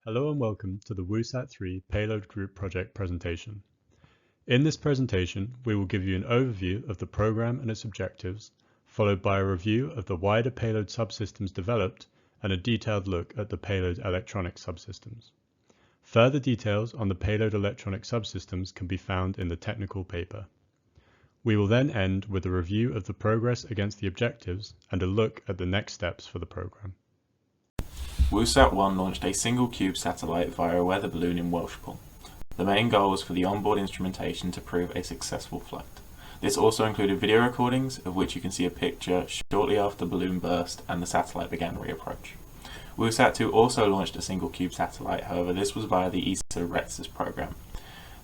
Hello and welcome to the WUSAT-3 Payload Group Project presentation. In this presentation, we will give you an overview of the program and its objectives, followed by a review of the wider payload subsystems developed and a detailed look at the payload electronic subsystems. Further details on the payload electronic subsystems can be found in the technical paper. We will then end with a review of the progress against the objectives and a look at the next steps for the program. WUSAT-1 launched a single cube satellite via a weather balloon in Welshpool. The main goal was for the onboard instrumentation to prove a successful flight. This also included video recordings, of which you can see a picture shortly after the balloon burst and the satellite began reapproach. WUSAT-2 also launched a single cube satellite, however this was via the ESA REXUS program.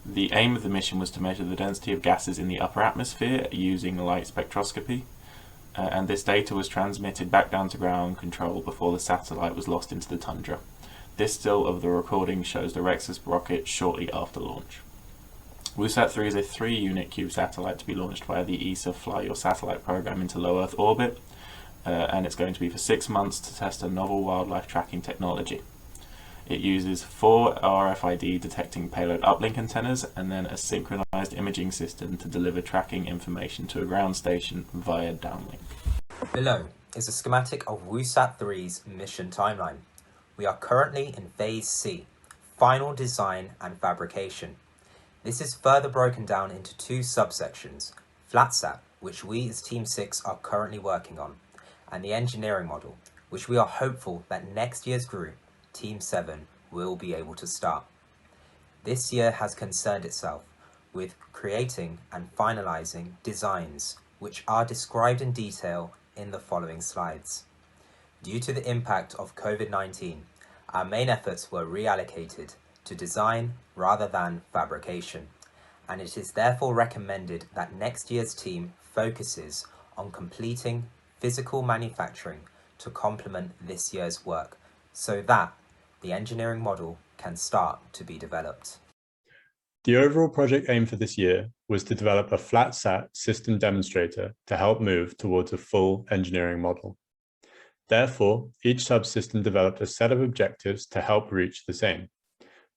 The aim of the mission was to measure the density of gases in the upper atmosphere using light spectroscopy. And this data was transmitted back down to ground control before the satellite was lost into the tundra. This still of the recording shows the REXUS rocket shortly after launch. WUSAT-3 is a 3-unit cube satellite to be launched via the ESA Fly Your Satellite program into low Earth orbit, and it's going to be for 6 months to test a novel wildlife tracking technology. It uses 4 RFID detecting payload uplink antennas and then a synchronized imaging system to deliver tracking information to a ground station via downlink. Below is a schematic of WUSAT-3's mission timeline. We are currently in Phase C, Final Design and Fabrication. This is further broken down into 2 subsections, FlatSat, which we as Team 6 are currently working on, and the engineering model, which we are hopeful that next year's group, Team 7, will be able to start. This year has concerned itself with creating and finalizing designs which are described in detail in the following slides. Due to the impact of COVID-19, our main efforts were reallocated to design rather than fabrication, and it is therefore recommended that next year's team focuses on completing physical manufacturing to complement this year's work, so that the engineering model can start to be developed. The overall project aim for this year was to develop a FlatSat system demonstrator to help move towards a full engineering model. Therefore, each subsystem developed a set of objectives to help reach the same.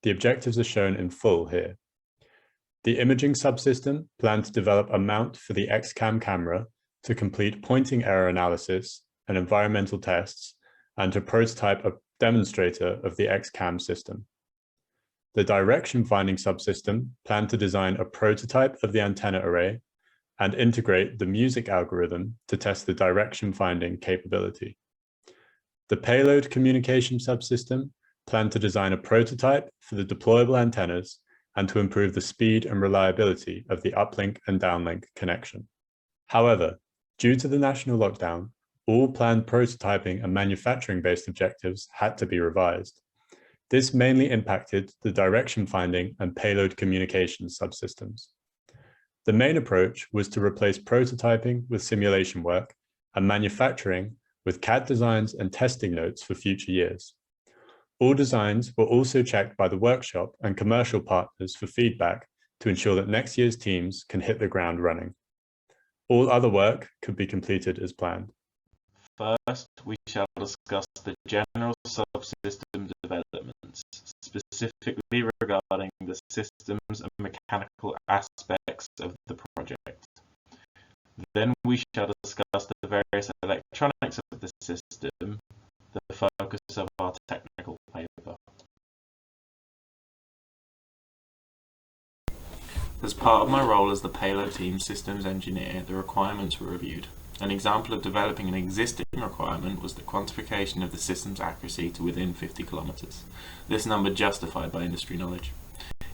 The objectives are shown in full here. The imaging subsystem planned to develop a mount for the XCAM camera to complete pointing error analysis and environmental tests, and to prototype a demonstrator of the XCAM system. The direction finding subsystem planned to design a prototype of the antenna array and integrate the music algorithm to test the direction finding capability. The payload communication subsystem planned to design a prototype for the deployable antennas and to improve the speed and reliability of the uplink and downlink connection. However, due to the national lockdown, all planned prototyping and manufacturing-based objectives had to be revised. This mainly impacted the direction finding and payload communication subsystems. The main approach was to replace prototyping with simulation work and manufacturing with CAD designs and testing notes for future years. All designs were also checked by the workshop and commercial partners for feedback to ensure that next year's teams can hit the ground running. All other work could be completed as planned. First, we shall discuss the general subsystem developments, specifically regarding the systems and mechanical aspects of the project. Then we shall discuss the various electronics of the system, the focus of our technical paper. As part of my role as the payload team systems engineer, the requirements were reviewed. An example of developing an existing requirement was the quantification of the system's accuracy to within 50 kilometers. This number justified by industry knowledge.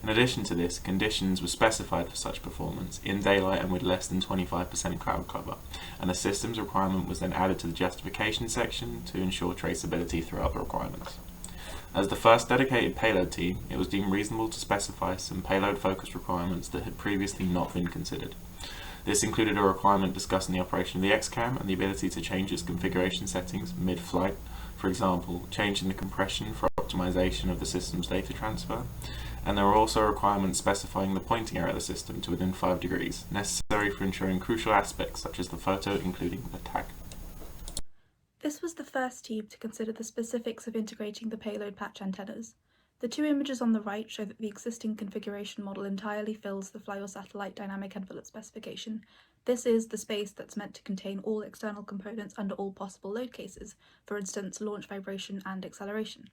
In addition to this, conditions were specified for such performance in daylight and with less than 25% cloud cover, and a systems requirement was then added to the justification section to ensure traceability throughout the requirements. As the first dedicated payload team, it was deemed reasonable to specify some payload-focused requirements that had previously not been considered. This included a requirement discussing the operation of the XCAM and the ability to change its configuration settings mid-flight, for example, changing the compression for optimization of the system's data transfer, and there were also requirements specifying the pointing error of the system to within 5 degrees, necessary for ensuring crucial aspects such as the photo, including the tag. This was the first team to consider the specifics of integrating the payload patch antennas. The two images on the right show that the existing configuration model entirely fills the Fly Your Satellite dynamic envelope specification. This is the space that's meant to contain all external components under all possible load cases, for instance, launch vibration and acceleration.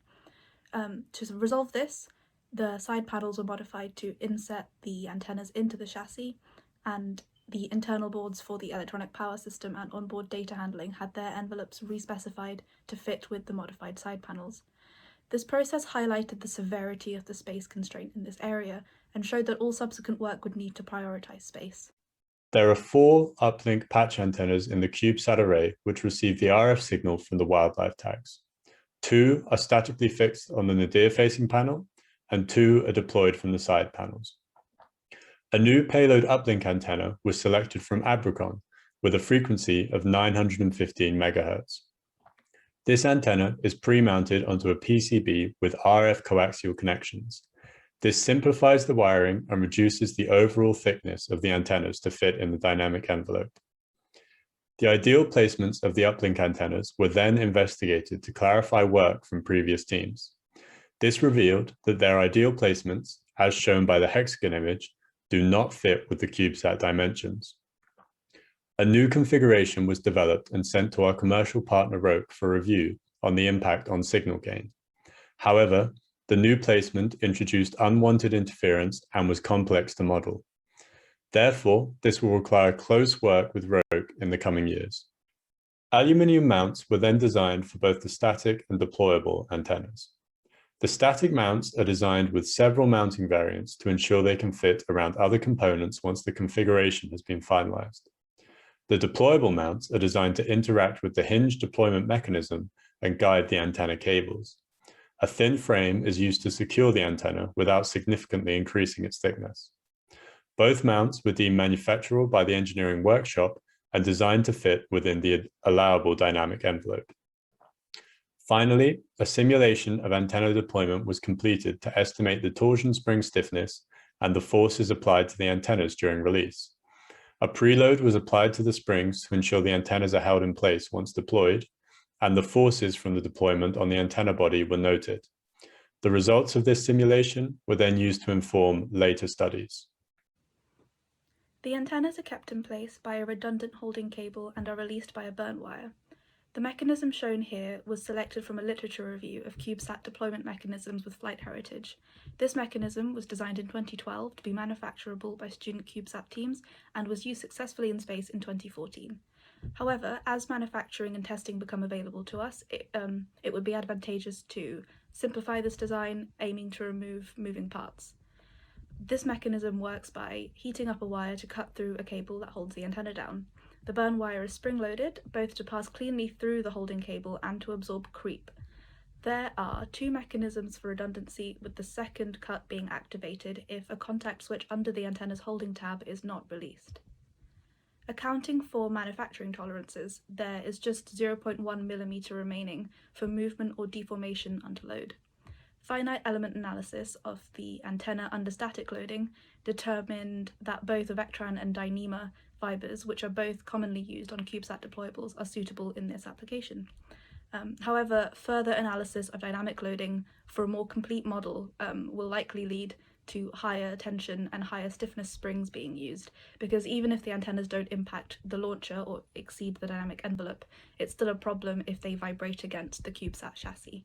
To resolve this, the side panels were modified to inset the antennas into the chassis, and the internal boards for the electronic power system and onboard data handling had their envelopes respecified to fit with the modified side panels. This process highlighted the severity of the space constraint in this area and showed that all subsequent work would need to prioritize space. There are 4 uplink patch antennas in the CubeSat array which receive the RF signal from the wildlife tags. 2 are statically fixed on the nadir-facing panel, and 2 are deployed from the side panels. A new payload uplink antenna was selected from Abracon with a frequency of 915 MHz. This antenna is pre-mounted onto a PCB with RF coaxial connections. This simplifies the wiring and reduces the overall thickness of the antennas to fit in the dynamic envelope. The ideal placements of the uplink antennas were then investigated to clarify work from previous teams. This revealed that their ideal placements, as shown by the hexagon image, do not fit with the CubeSat dimensions. A new configuration was developed and sent to our commercial partner Roke for review on the impact on signal gain. However, the new placement introduced unwanted interference and was complex to model. Therefore, this will require close work with Roke in the coming years. Aluminium mounts were then designed for both the static and deployable antennas. The static mounts are designed with several mounting variants to ensure they can fit around other components once the configuration has been finalized. The deployable mounts are designed to interact with the hinge deployment mechanism and guide the antenna cables. A thin frame is used to secure the antenna without significantly increasing its thickness. Both mounts were deemed manufacturable by the engineering workshop and designed to fit within the allowable dynamic envelope. Finally, a simulation of antenna deployment was completed to estimate the torsion spring stiffness and the forces applied to the antennas during release. A preload was applied to the springs to ensure the antennas are held in place once deployed, and the forces from the deployment on the antenna body were noted. The results of this simulation were then used to inform later studies. The antennas are kept in place by a redundant holding cable and are released by a burn wire. The mechanism shown here was selected from a literature review of CubeSat deployment mechanisms with flight heritage. This mechanism was designed in 2012 to be manufacturable by student CubeSat teams and was used successfully in space in 2014. However, as manufacturing and testing become available to us, it would be advantageous to simplify this design, aiming to remove moving parts. This mechanism works by heating up a wire to cut through a cable that holds the antenna down. The burn wire is spring-loaded, both to pass cleanly through the holding cable and to absorb creep. There are 2 mechanisms for redundancy, with the second cut being activated if a contact switch under the antenna's holding tab is not released. Accounting for manufacturing tolerances, there is just 0.1 mm remaining for movement or deformation under load. Finite element analysis of the antenna under static loading determined that both Vectran and Dyneema fibers, which are both commonly used on CubeSat deployables, are suitable in this application. However, further analysis of dynamic loading for a more complete model will likely lead to higher tension and higher stiffness springs being used, because even if the antennas don't impact the launcher or exceed the dynamic envelope, it's still a problem if they vibrate against the CubeSat chassis.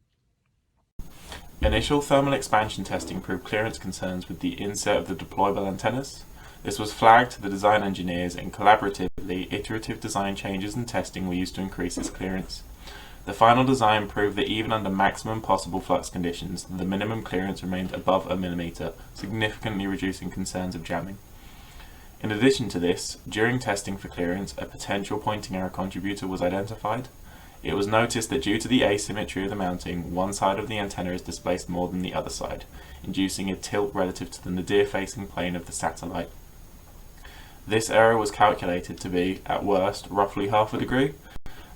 Initial thermal expansion testing proved clearance concerns with the insert of the deployable antennas. This was flagged to the design engineers, and collaboratively, iterative design changes and testing were used to increase its clearance. The final design proved that even under maximum possible flux conditions, the minimum clearance remained above a millimeter, significantly reducing concerns of jamming. In addition to this, during testing for clearance, a potential pointing error contributor was identified. It was noticed that due to the asymmetry of the mounting, one side of the antenna is displaced more than the other side, inducing a tilt relative to the nadir-facing plane of the satellite. This error was calculated to be, at worst, roughly half a degree,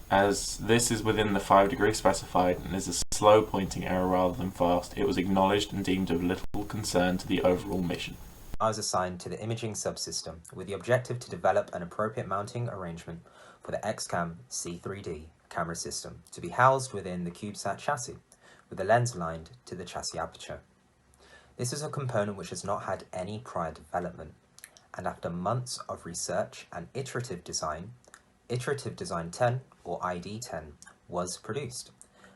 as this is within the 5 degrees specified and is a slow pointing error rather than fast. It was acknowledged and deemed of little concern to the overall mission. I was assigned to the imaging subsystem with the objective to develop an appropriate mounting arrangement for the XCAM C3D camera system to be housed within the CubeSat chassis, with the lens aligned to the chassis aperture. This is a component which has not had any prior development, and after months of research and iterative design 10 or ID10 was produced.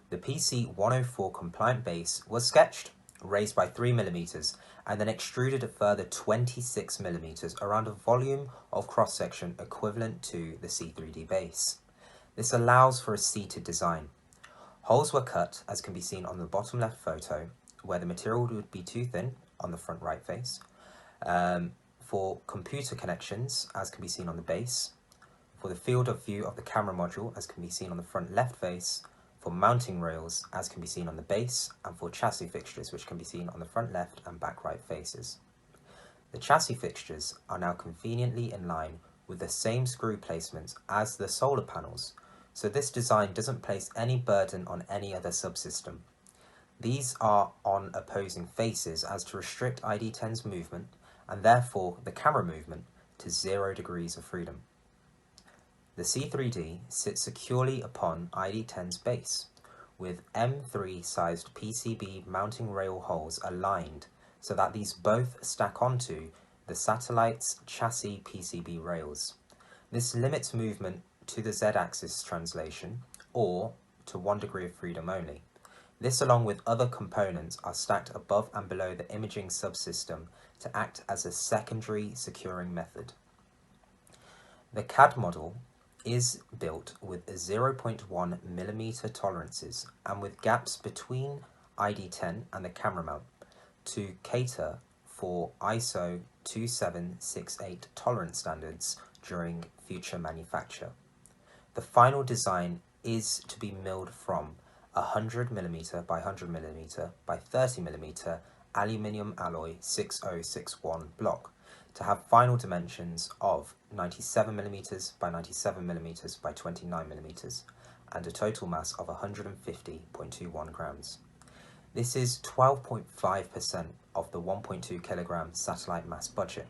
The PC-104 compliant base was sketched, raised by 3mm, and then extruded a further 26mm around a volume of cross-section equivalent to the C3D base. This allows for a seated design. Holes were cut, as can be seen on the bottom left photo, where the material would be too thin on the front right face, for computer connections, as can be seen on the base, for the field of view of the camera module, as can be seen on the front left face, for mounting rails, as can be seen on the base, and for chassis fixtures, which can be seen on the front left and back right faces. The chassis fixtures are now conveniently in line with the same screw placements as the solar panels, so this design doesn't place any burden on any other subsystem. These are on opposing faces as to restrict ID10's movement, and therefore the camera movement, to 0 degrees of freedom. The C3D sits securely upon ID10's base, with M3 sized PCB mounting rail holes aligned so that these both stack onto the satellite's chassis PCB rails. This limits movement to the Z-axis translation, or to 1 degree of freedom only. This, along with other components, are stacked above and below the imaging subsystem to act as a secondary securing method. The CAD model is built with 0.1mm tolerances and with gaps between ID10 and the camera mount to cater for ISO 2768 tolerance standards during future manufacture. The final design is to be milled from 100mm by 100mm by 30mm aluminium alloy 6061 block to have final dimensions of 97mm by 97mm by 29mm and a total mass of 150.21 grams. This is 12.5% of the 1.2 kilogram satellite mass budget,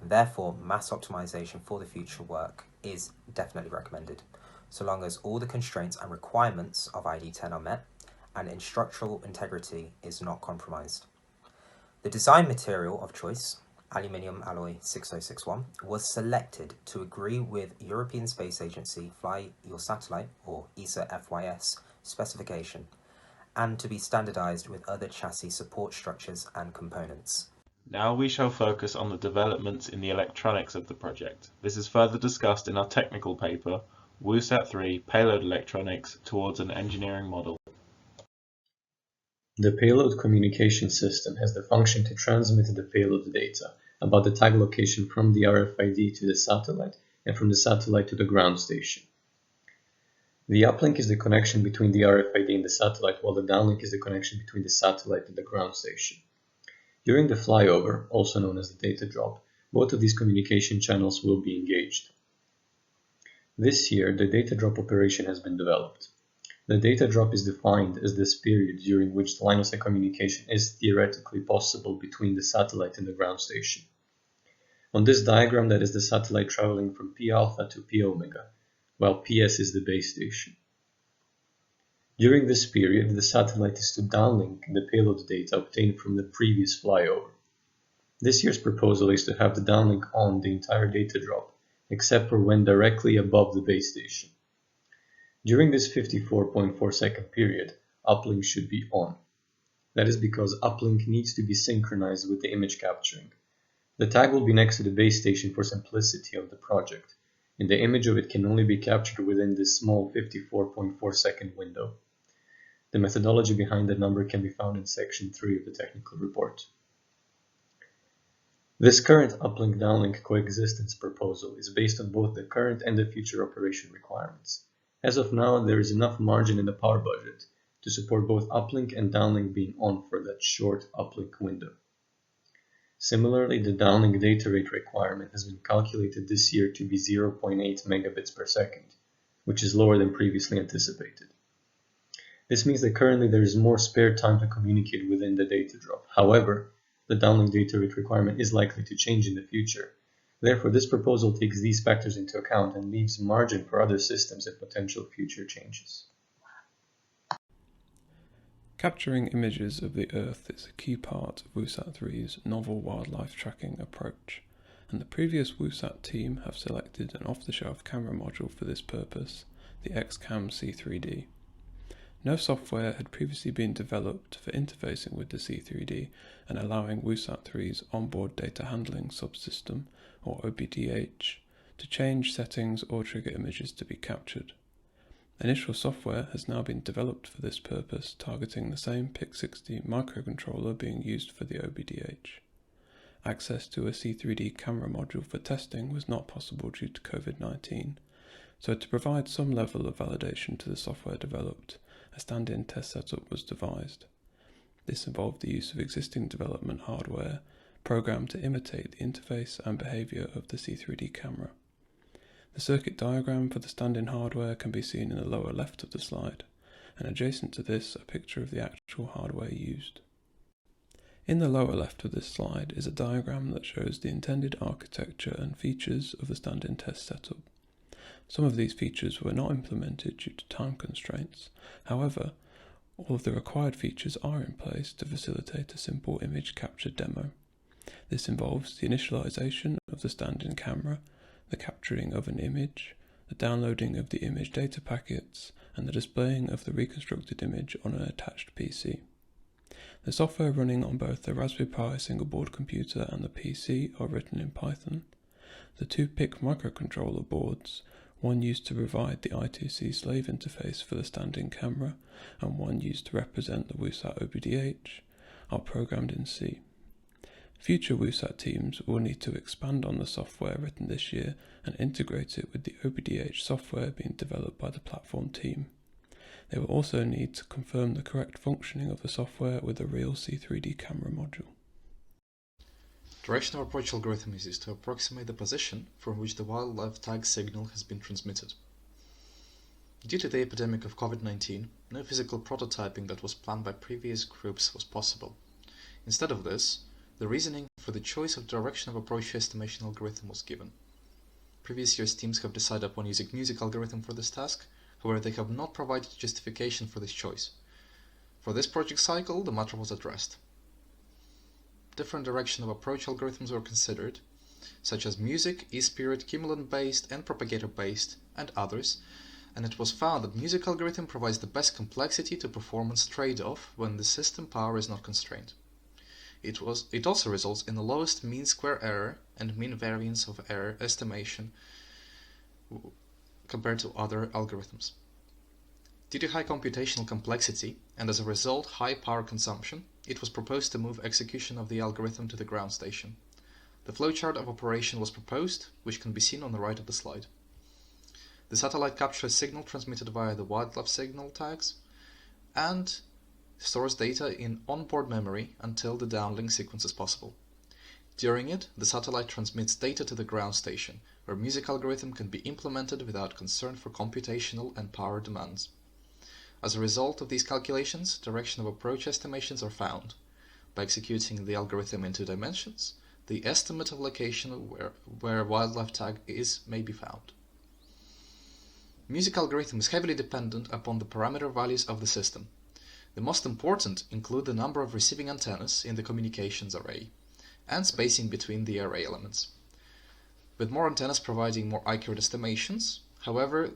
and therefore mass optimization for the future work is definitely recommended, so long as all the constraints and requirements of ID10 are met and in structural integrity is not compromised. The design material of choice, aluminium alloy 6061, was selected to agree with European Space Agency Fly Your Satellite, or ESA FYS, specification, and to be standardized with other chassis support structures and components. Now we shall focus on the developments in the electronics of the project. This is further discussed in our technical paper, WUSAT-3 Payload Electronics Towards an Engineering Model. The payload communication system has the function to transmit the payload data about the tag location from the RFID to the satellite and from the satellite to the ground station. The uplink is the connection between the RFID and the satellite, while the downlink is the connection between the satellite and the ground station. During the flyover, also known as the data drop, both of these communication channels will be engaged. This year, the data drop operation has been developed. The data drop is defined as this period during which the line-of-sight communication is theoretically possible between the satellite and the ground station. On this diagram, that is the satellite traveling from P alpha to P omega, while PS is the base station. During this period, the satellite is to downlink the payload data obtained from the previous flyover. This year's proposal is to have the downlink on the entire data drop, except for when directly above the base station. During this 54.4 second period, uplink should be on. That is because uplink needs to be synchronized with the image capturing. The tag will be next to the base station for simplicity of the project, and the image of it can only be captured within this small 54.4 second window. The methodology behind the number can be found in section 3 of the technical report. This current uplink-downlink coexistence proposal is based on both the current and the future operation requirements. As of now, there is enough margin in the power budget to support both uplink and downlink being on for that short uplink window. Similarly, the downlink data rate requirement has been calculated this year to be 0.8 megabits per second, which is lower than previously anticipated. This means that currently there is more spare time to communicate within the data drop. However, the downlink data rate requirement is likely to change in the future. Therefore, this proposal takes these factors into account and leaves margin for other systems and potential future changes. Capturing images of the Earth is a key part of WUSAT-3's novel wildlife tracking approach, and the previous WUSAT team have selected an off-the-shelf camera module for this purpose, the XCAM C3D. No software had previously been developed for interfacing with the C3D and allowing WUSAT-3's onboard data handling subsystem, or OBDH, to change settings or trigger images to be captured. Initial software has now been developed for this purpose, targeting the same PIC60 microcontroller being used for the OBDH. Access to a C3D camera module for testing was not possible due to COVID-19, so to provide some level of validation to the software developed, a stand-in test setup was devised. This involved the use of existing development hardware, programmed to imitate the interface and behavior of the C3D camera. The circuit diagram for the stand-in hardware can be seen in the lower left of the slide, and adjacent to this a picture of the actual hardware used. In the lower left of this slide is a diagram that shows the intended architecture and features of the stand-in test setup. Some of these features were not implemented due to time constraints. However, all of the required features are in place to facilitate a simple image capture demo. This involves the initialization of the stand-in camera, the capturing of an image, the downloading of the image data packets, and the displaying of the reconstructed image on an attached PC. The software running on both the Raspberry Pi single-board computer and the PC are written in Python. The two PIC microcontroller boards, one used to provide the I2C slave interface for the stand-in camera, and one used to represent the WUSAT OBDH, are programmed in C. Future WUSAT teams will need to expand on the software written this year and integrate it with the OBDH software being developed by the platform team. They will also need to confirm the correct functioning of the software with a real C3D camera module. Directional approach algorithm is used to approximate the position from which the wildlife tag signal has been transmitted. Due to the epidemic of COVID-19, no physical prototyping that was planned by previous groups was possible. Instead of this, the reasoning for the choice of direction of approach estimation algorithm was given. Previous year's teams have decided upon using music algorithm for this task, however they have not provided justification for this choice. For this project cycle, the matter was addressed. Different direction of approach algorithms were considered, such as music, e-spirit, cumulant-based and propagator-based, and others, and it was found that music algorithm provides the best complexity to performance trade-off when the system power is not constrained. It also results in the lowest mean square error and mean variance of error estimation compared to other algorithms. Due to high computational complexity and as a result high power consumption, it was proposed to move execution of the algorithm to the ground station. The flowchart of operation was proposed, which can be seen on the right of the slide. The satellite captures signal transmitted via the wildlife signal tags and stores data in onboard memory until the downlink sequence is possible. During it, the satellite transmits data to the ground station, where music algorithm can be implemented without concern for computational and power demands. As a result of these calculations, direction of approach estimations are found. By executing the algorithm in 2 dimensions, the estimate of location where wildlife tag may be found. Music algorithm is heavily dependent upon the parameter values of the system. The most important include the number of receiving antennas in the communications array and spacing between the array elements. With more antennas providing more accurate estimations, however,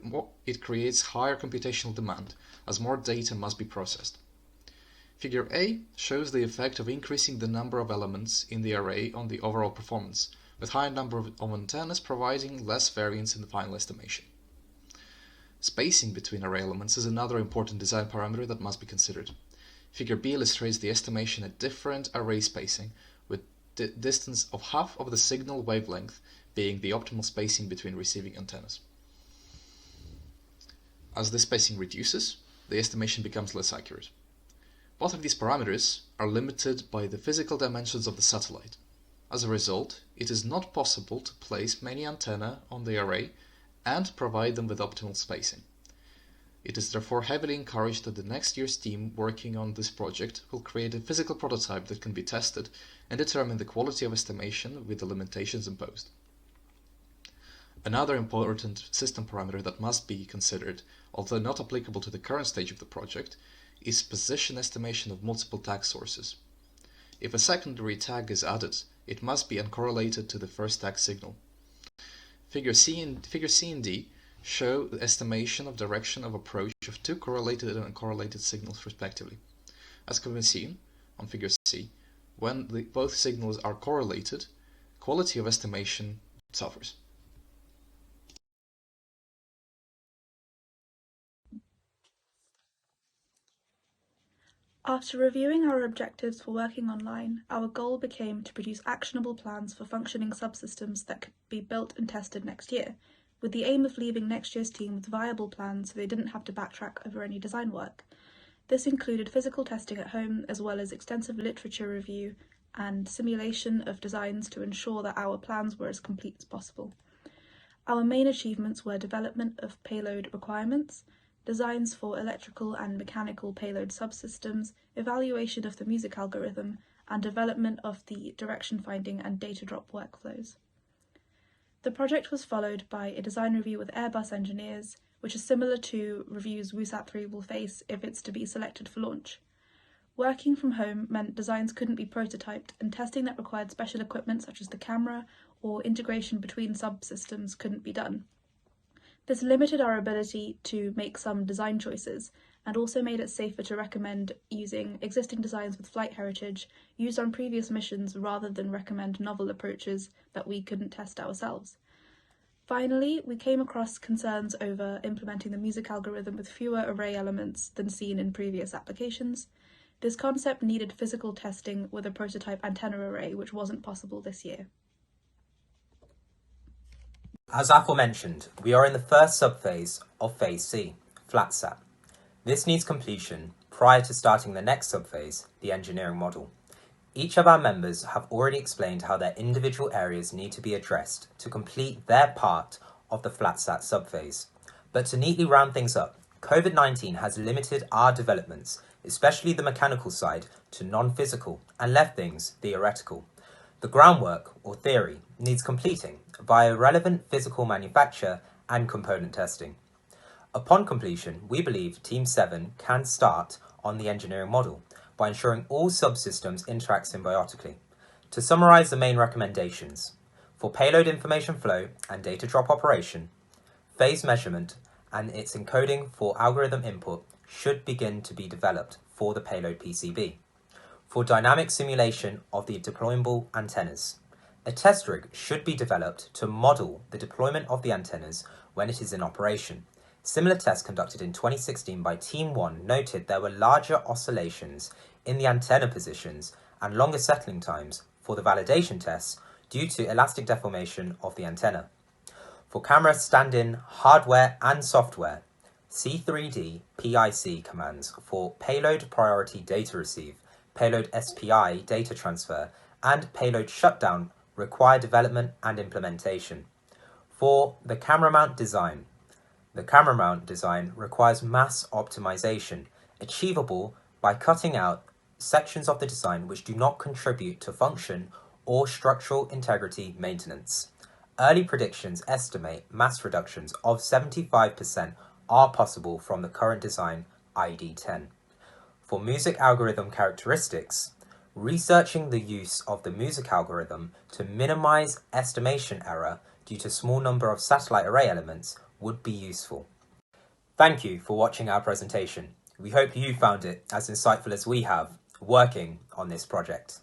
it creates higher computational demand as more data must be processed. Figure A shows the effect of increasing the number of elements in the array on the overall performance, with higher number of antennas providing less variance in the final estimation. Spacing between array elements is another important design parameter that must be considered. Figure B illustrates the estimation at different array spacing, with the distance of half of the signal wavelength being the optimal spacing between receiving antennas. As the spacing reduces, the estimation becomes less accurate. Both of these parameters are limited by the physical dimensions of the satellite. As a result, it is not possible to place many antennae on the array and provide them with optimal spacing. It is therefore heavily encouraged that the next year's team working on this project will create a physical prototype that can be tested and determine the quality of estimation with the limitations imposed. Another important system parameter that must be considered, although not applicable to the current stage of the project, is position estimation of multiple tag sources. If a secondary tag is added, it must be uncorrelated to the first tag signal. Figure C and D show the estimation of direction of approach of two correlated and uncorrelated signals respectively. As can be seen on figure C, when both signals are correlated, quality of estimation suffers. After reviewing our objectives for working online, our goal became to produce actionable plans for functioning subsystems that could be built and tested next year, with the aim of leaving next year's team with viable plans so they didn't have to backtrack over any design work. This included physical testing at home, as well as extensive literature review and simulation of designs to ensure that our plans were as complete as possible. Our main achievements were development of payload requirements, designs for electrical and mechanical payload subsystems, evaluation of the music algorithm, and development of the direction finding and data drop workflows. The project was followed by a design review with Airbus engineers, which is similar to reviews WUSAT-3 will face if it's to be selected for launch. Working from home meant designs couldn't be prototyped, and testing that required special equipment such as the camera or integration between subsystems couldn't be done. This limited our ability to make some design choices, and also made it safer to recommend using existing designs with flight heritage used on previous missions rather than recommend novel approaches that we couldn't test ourselves. Finally, we came across concerns over implementing the music algorithm with fewer array elements than seen in previous applications. This concept needed physical testing with a prototype antenna array, which wasn't possible this year. As aforementioned, we are in the first subphase of Phase C, FlatSat. This needs completion prior to starting the next subphase, the engineering model. Each of our members have already explained how their individual areas need to be addressed to complete their part of the FlatSat subphase. But to neatly round things up, COVID-19 has limited our developments, especially the mechanical side, to non-physical and left things theoretical. The groundwork, or theory, needs completing via relevant physical manufacture and component testing. Upon completion, we believe Team 7 can start on the engineering model by ensuring all subsystems interact symbiotically. To summarise the main recommendations, for payload information flow and data drop operation, phase measurement and its encoding for algorithm input should begin to be developed for the payload PCB. For dynamic simulation of the deployable antennas, a test rig should be developed to model the deployment of the antennas when it is in operation. Similar tests conducted in 2016 by Team 1 noted there were larger oscillations in the antenna positions and longer settling times for the validation tests due to elastic deformation of the antenna. For camera stand-in hardware and software, C3D PIC commands for payload priority data receive, payload SPI data transfer, and payload shutdown require development and implementation. For the camera mount design, the camera mount design requires mass optimization, achievable by cutting out sections of the design which do not contribute to function or structural integrity maintenance. Early predictions estimate mass reductions of 75% are possible from the current design ID10. For music algorithm characteristics, researching the use of the music algorithm to minimize estimation error due to small number of satellite array elements would be useful. Thank you for watching our presentation. We hope you found it as insightful as we have working on this project.